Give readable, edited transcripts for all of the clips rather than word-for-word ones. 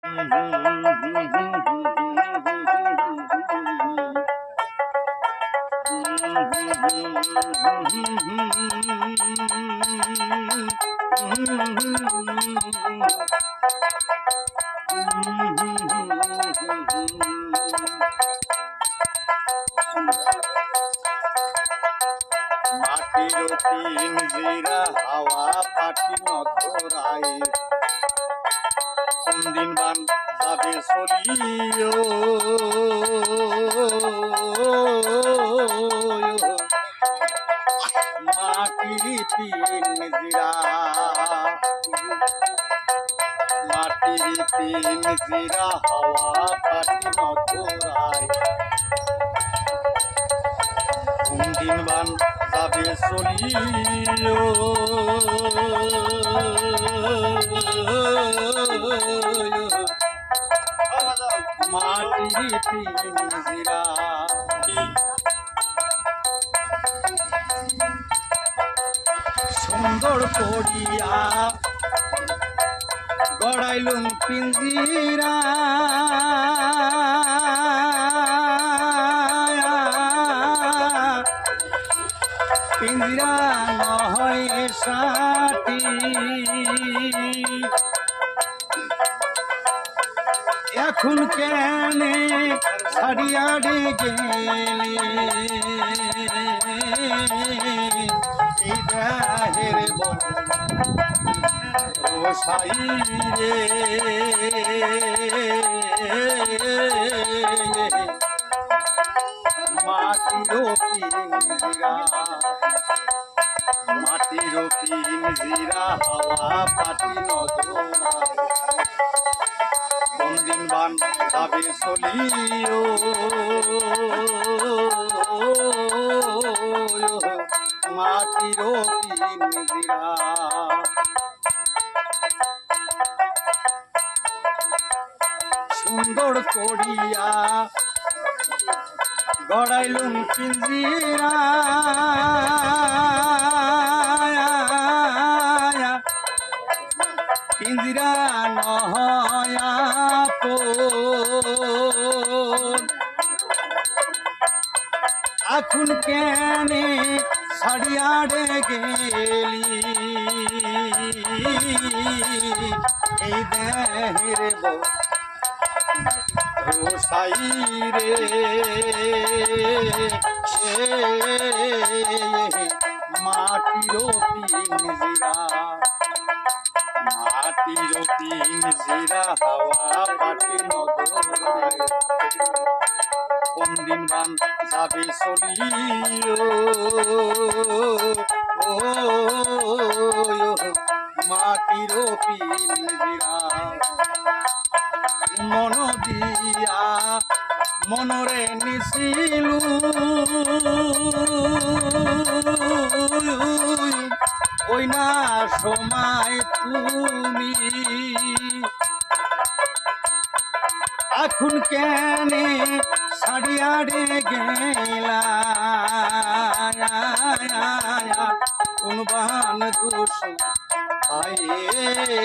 মাটির পিঞ্জিরা হাওয়া পাটি নধরায়, কোন দিন বান যাবে চলিও। মাটির পিঞ্জিরা, মাটির পিঞ্জিরা হাওয়া পাটি নধরায়, কোন দিন বান যাবে চলিও। মাটির পিঞ্জিরা সুন্দর করিয়া গড়াইলুম পিঞ্জিরা, পিঞ্জিরা নয় সাথী, এখন কেনে ছাড়িয়া গেলি এই দেহের বসাই রে। মাটির পিঞ্জিরা, মাটির পিঞ্জিরা হাওয়া পাটি নধরায়, কোন দিন বান যাবে চলিও। মাটির পিঞ্জিরা সুন্দর করিয়া গড়াইলুম পিঞ্জিরা, পিঞ্জিরা নয় আপন, এখন কেনে ছাড়িয়া গেলি এই দেহের বসাই রে। মাটির পিঞ্জিরা, মাটির পিঞ্জিরা হাওয়া পাটি নধরায়, কোন দিন বান যাবে চলিও। মাটির পিঞ্জিরা মন দিয়া মনরে নিছিলু, ওই না সময় তুমি এখন কেনে ছাড়িয়া গেলা, কোন বান দোষ আয়ে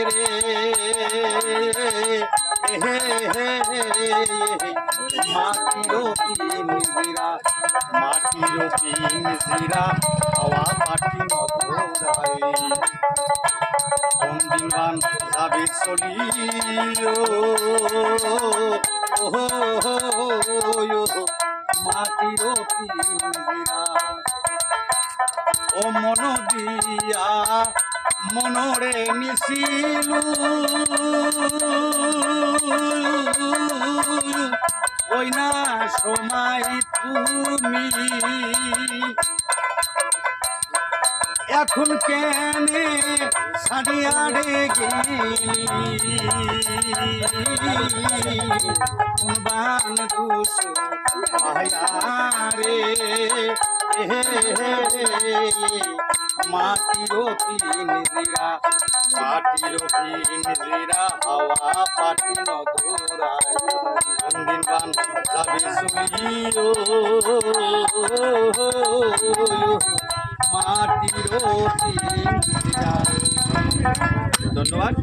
রে। মাটির পিঞ্জিরা, মাটির পিঞ্জিরা হাওয়া পাটি নধরায়, কোন দিন বান যাবে চলিও। মাটির পিঞ্জিরা ও মন দিয়া মনরে নিছিলু, ওই না সময় তুমি এখন কেনে ছাড়িয়া গেলি বান দুষ রে। মাটির পিঞ্জিরা, মাটির পিঞ্জিরা হাওয়া পাটি নধরায়, কোন দিন বান যাবে চলিও। মাটির পিঞ্জিরা। ধন্যবাদ।